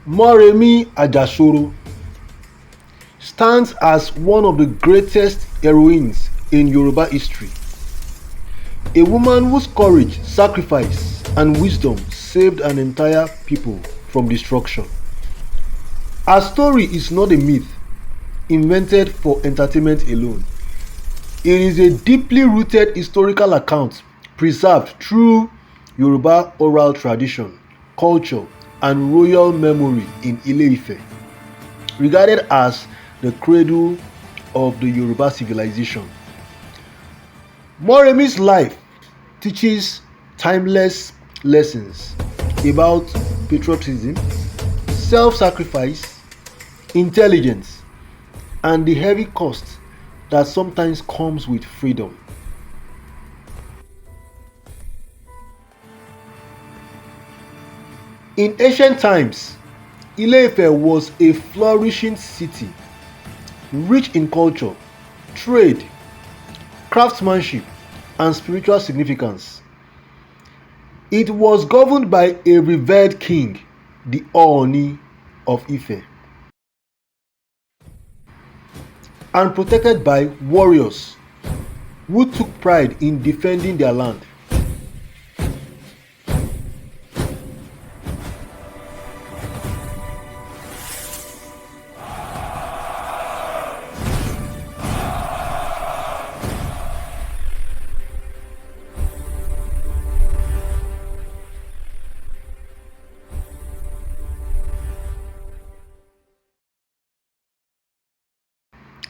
Moremi Ajasoro stands as one of the greatest heroines in Yoruba history. A woman whose courage, sacrifice, and wisdom saved an entire people from destruction. Her story is not a myth invented for entertainment alone. It is a deeply rooted historical account preserved through Yoruba oral tradition, culture, and royal memory in Ile-Ife, regarded as the cradle of the Yoruba civilization. Moremi's life teaches timeless lessons about patriotism, self-sacrifice, intelligence, and the heavy cost that sometimes comes with freedom. In ancient times, Ile-Ife was a flourishing city, rich in culture, trade, craftsmanship, and spiritual significance. It was governed by a revered king, the Ooni of Ife, and protected by warriors who took pride in defending their land.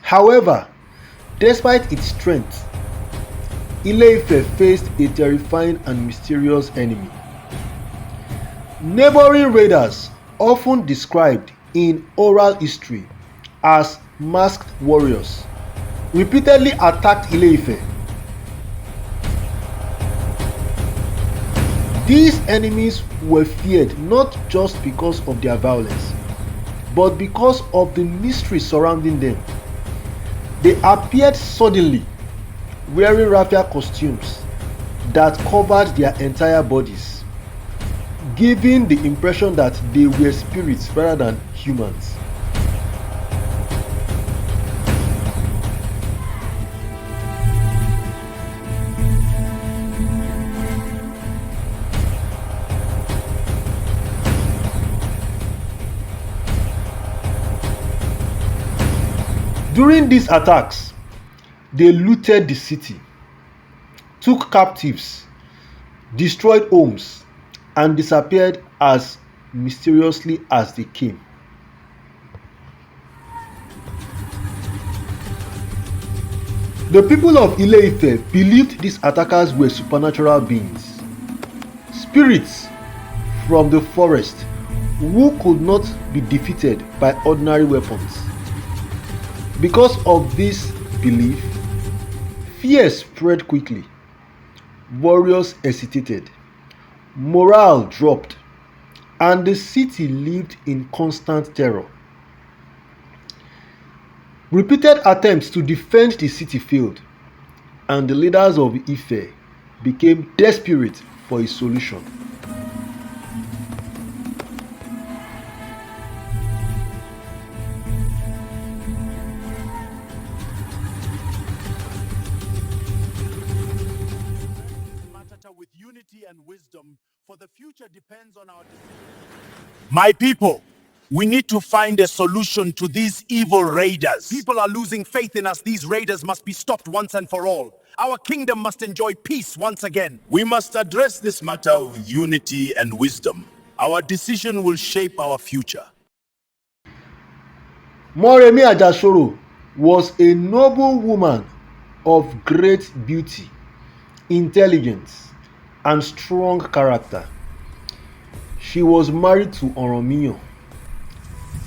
However, despite its strength, Ile-Ife faced a terrifying and mysterious enemy. Neighboring raiders, often described in oral history as masked warriors, repeatedly attacked Ile-Ife. These enemies were feared not just because of their violence, but because of the mystery surrounding them. They appeared suddenly, wearing raffia costumes that covered their entire bodies, giving the impression that they were spirits rather than humans. During these attacks, they looted the city, took captives, destroyed homes, and disappeared as mysteriously as they came. The people of Ile-Ife believed these attackers were supernatural beings, spirits from the forest who could not be defeated by ordinary weapons. Because of this belief, fear spread quickly. Warriors hesitated, morale dropped, and the city lived in constant terror. Repeated attempts to defend the city failed, and the leaders of Ife became desperate for a solution. With unity and wisdom, for the future depends on our decisions. My people, we need to find a solution to these evil raiders. People are losing faith in us. These raiders must be stopped once and for all. Our kingdom must enjoy peace once again. We must address this matter with unity and wisdom. Our decision will shape our future. Moremi Ajasoro was a noble woman of great beauty, intelligence, and strong character. She was married to Oromiyan,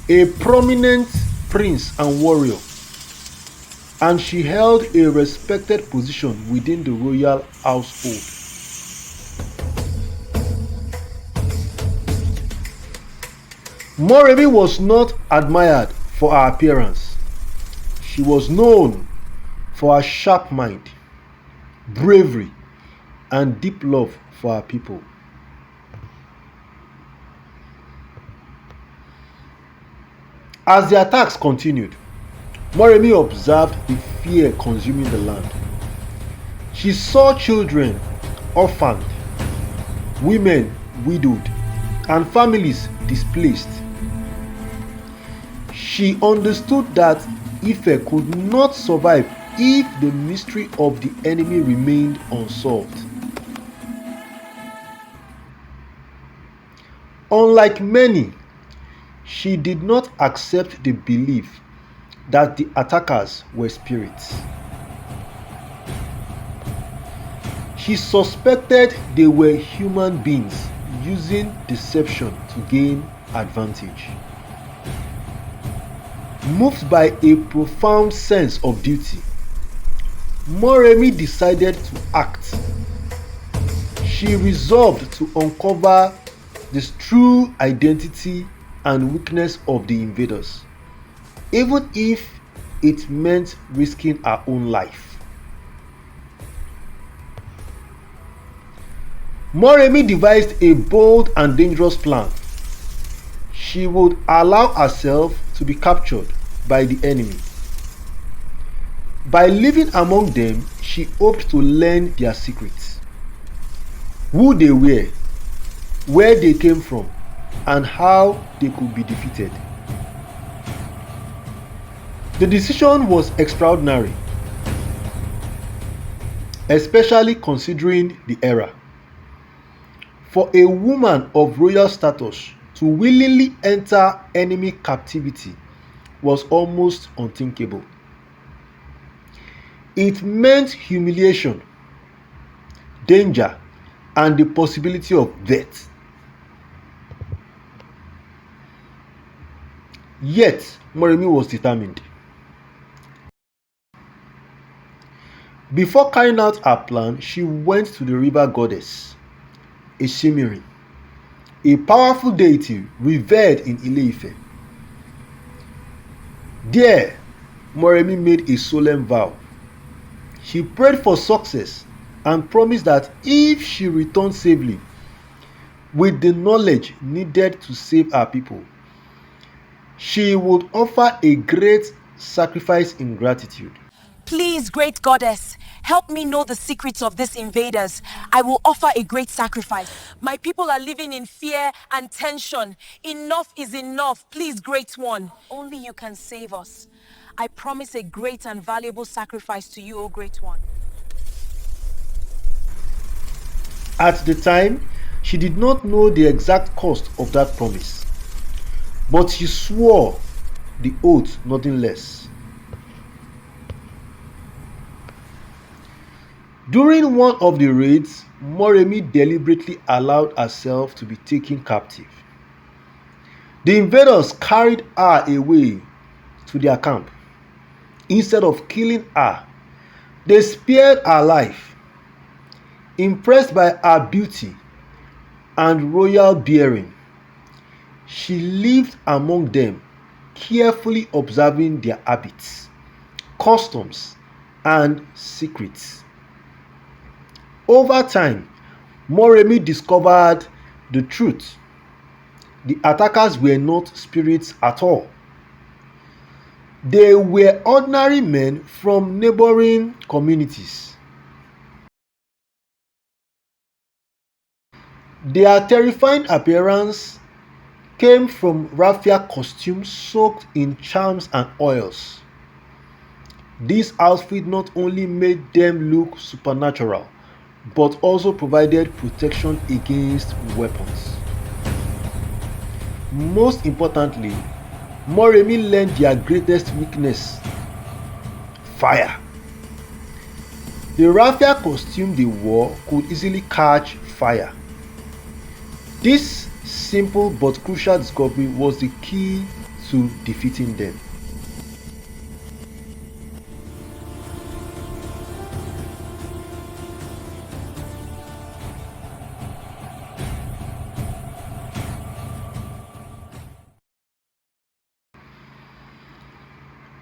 a prominent prince and warrior, and she held a respected position within the royal household. Moremi was not admired for her appearance. She was known for her sharp mind, bravery, and deep love for her people. As the attacks continued, Moremi observed the fear consuming the land. She saw children orphaned, women widowed, and families displaced. She understood that Ife could not survive if the mystery of the enemy remained unsolved. Unlike many, she did not accept the belief that the attackers were spirits. She suspected they were human beings using deception to gain advantage. Moved by a profound sense of duty, Moremi decided to act. She resolved to uncover the true identity and weakness of the invaders, even if it meant risking her own life. Moremi devised a bold and dangerous plan. She would allow herself to be captured by the enemy. By living among them, she hoped to learn their secrets, who they were, where they came from, and how they could be defeated. The decision was extraordinary, especially considering the era. For a woman of royal status to willingly enter enemy captivity was almost unthinkable. It meant humiliation, danger, and the possibility of death. Yet, Moremi was determined. Before carrying out her plan, she went to the river goddess, Eshimiri, a powerful deity revered in Ile-Ife. There, Moremi made a solemn vow. She prayed for success and promised that if she returned safely with the knowledge needed to save her people, she would offer a great sacrifice in gratitude. Please, great goddess, help me know the secrets of these invaders. I will offer a great sacrifice. My people are living in fear and tension. Enough is enough. Please, great one. Only you can save us. I promise a great and valuable sacrifice to you, O great one. At the time, she did not know the exact cost of that promise, but she swore the oath nothing less. During one of the raids, Moremi deliberately allowed herself to be taken captive. The invaders carried her away to their camp. Instead of killing her, they spared her life. Impressed by her beauty and royal bearing, she lived among them, carefully observing their habits, customs, and secrets. Over time, Moremi discovered the truth. The attackers were not spirits at all. They were ordinary men from neighboring communities. Their terrifying appearance came from raffia costumes soaked in charms and oils. This outfit not only made them look supernatural, but also provided protection against weapons. Most importantly, Moremi learned their greatest weakness: fire. The raffia costume they wore could easily catch fire. This simple but crucial discovery was the key to defeating them.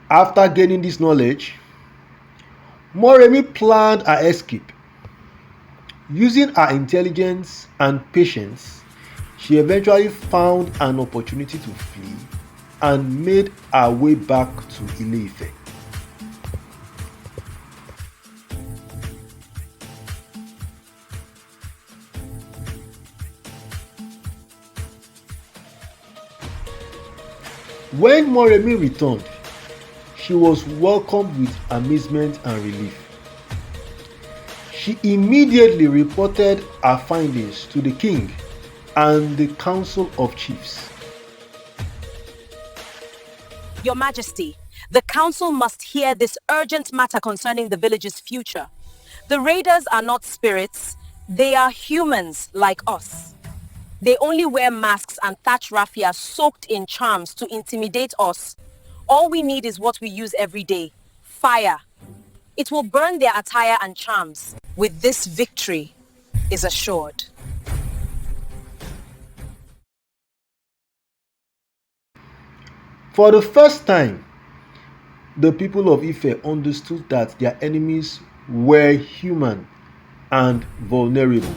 After gaining this knowledge, Moremi planned her escape. Using her intelligence and patience, she eventually found an opportunity to flee and made her way back to Ile-Ife. When Moremi returned, she was welcomed with amazement and relief. She immediately reported her findings to the king and the council of chiefs. Your Majesty, the council must hear this urgent matter concerning the village's future. The raiders are not spirits, they are humans like us. They only wear masks and thatch raffia soaked in charms to intimidate us. All we need is what we use every day, fire. It will burn their attire and charms. With this, victory is assured. For the first time, the people of Ife understood that their enemies were human and vulnerable.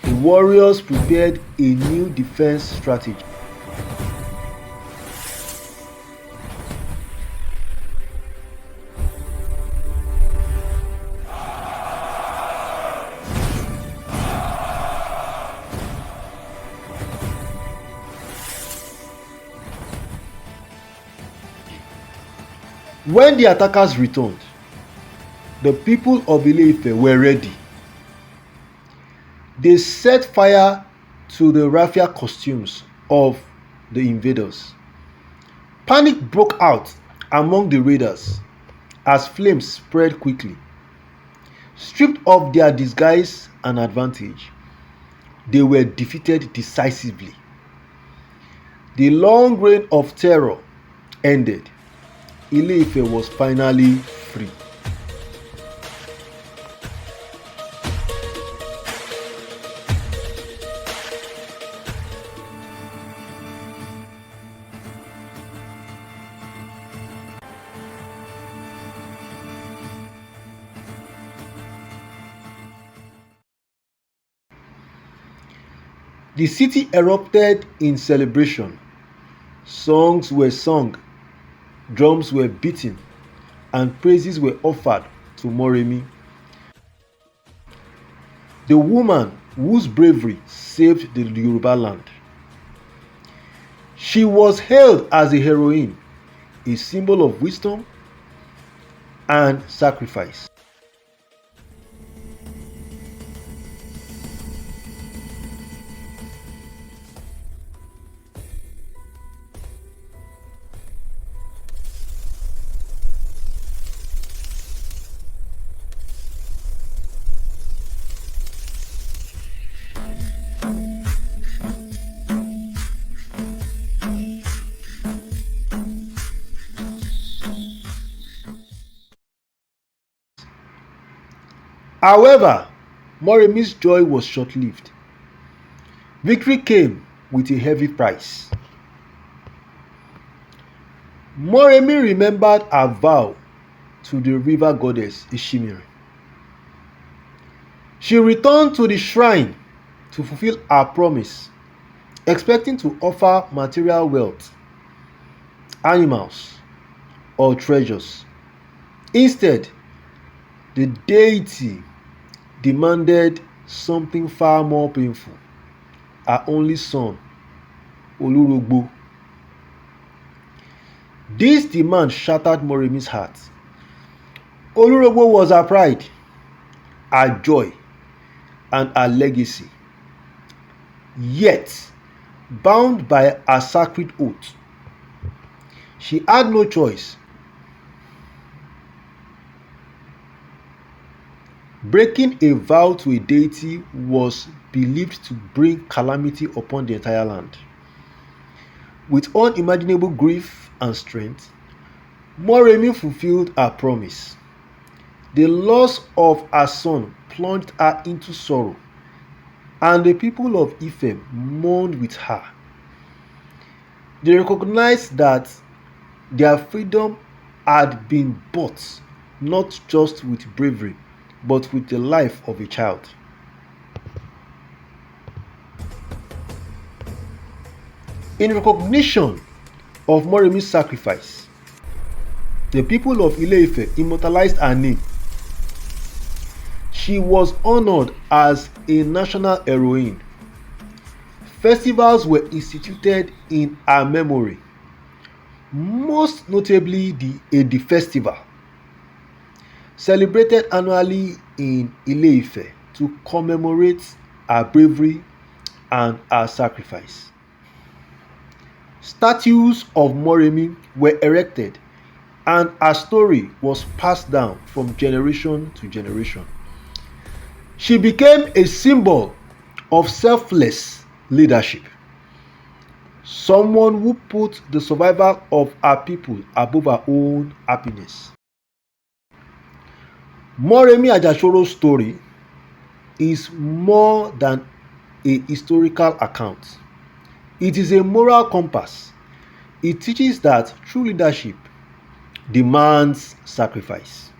The warriors prepared a new defense strategy. When the attackers returned, the people of Ile-Ife were ready. They set fire to the raffia costumes of the invaders. Panic broke out among the raiders as flames spread quickly. Stripped of their disguise and advantage, they were defeated decisively. The long reign of terror ended. Ile-Ife was finally free. The city erupted in celebration. Songs were sung, drums were beaten, and praises were offered to Moremi, the woman whose bravery saved the Yoruba land. She was hailed as a heroine, a symbol of wisdom and sacrifice. However, Moremi's joy was short-lived. Victory came with a heavy price. Moremi remembered her vow to the river goddess Ishimiri. She returned to the shrine to fulfill her promise, expecting to offer material wealth, animals, or treasures. Instead, the deity demanded something far more painful: her only son, Olurogbo. This demand shattered Moremi's heart. Olurogbo was her pride, her joy, and her legacy. Yet, bound by a sacred oath, she had no choice. Breaking a vow to a deity was believed to bring calamity upon the entire land. With unimaginable grief and strength, Moremi fulfilled her promise. The loss of her son plunged her into sorrow, and the people of Ife mourned with her. They recognized that their freedom had been bought not just with bravery, but with the life of a child. In recognition of Moremi's sacrifice, the people of Ile-Ife immortalized her name. She was honored as a national heroine. Festivals were instituted in her memory, most notably the Edi Festival, celebrated annually in Ile-Ife to commemorate her bravery and her sacrifice. Statues of Moremi were erected, and her story was passed down from generation to generation. She became a symbol of selfless leadership, someone who put the survival of her people above her own happiness. Moremi Ajasoro's story is more than a historical account. It is a moral compass. It teaches that true leadership demands sacrifice.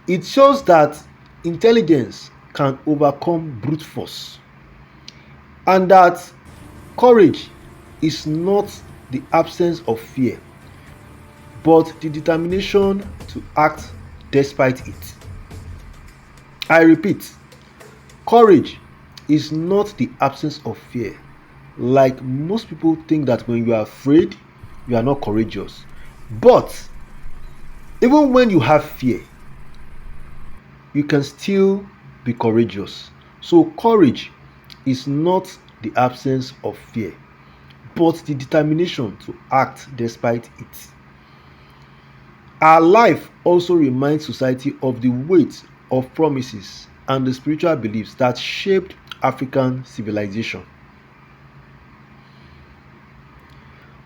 It shows that intelligence can overcome brute force, and that courage is not the absence of fear, but the determination to act despite it. I repeat, courage is not the absence of fear. Like most people think that when you are afraid, you are not courageous. But even when you have fear, you can still be courageous. So courage is not the absence of fear, but the determination to act despite it. Our life also reminds society of the weight of promises and the spiritual beliefs that shaped African civilization.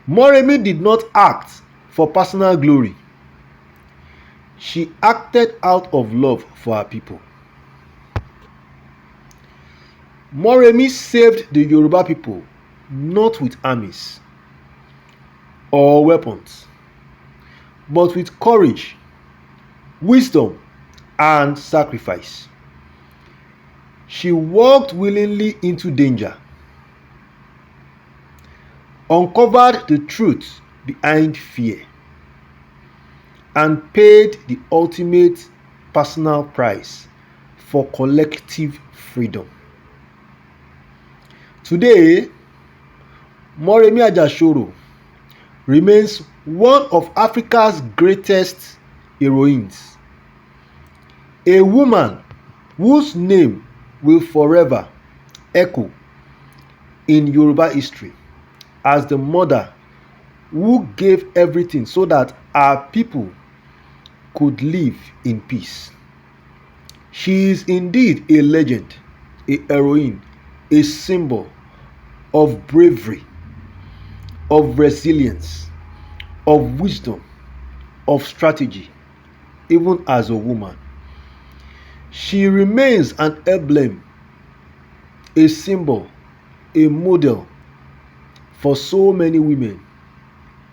Moremi did not act for personal glory. She acted out of love for her people. Moremi saved the Yoruba people not with armies or weapons, but with courage, wisdom, and sacrifice. She walked willingly into danger, uncovered the truth behind fear, and paid the ultimate personal price for collective freedom. Today, Moremi Ajasoro remains one of Africa's greatest heroines, a woman whose name will forever echo in Yoruba history as the mother who gave everything so that our people could live in peace. She is indeed a legend, a heroine, a symbol of bravery, of resilience, of wisdom, of strategy, even as a woman. She remains an emblem, a symbol, a model for so many women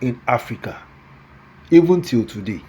in Africa, even till today.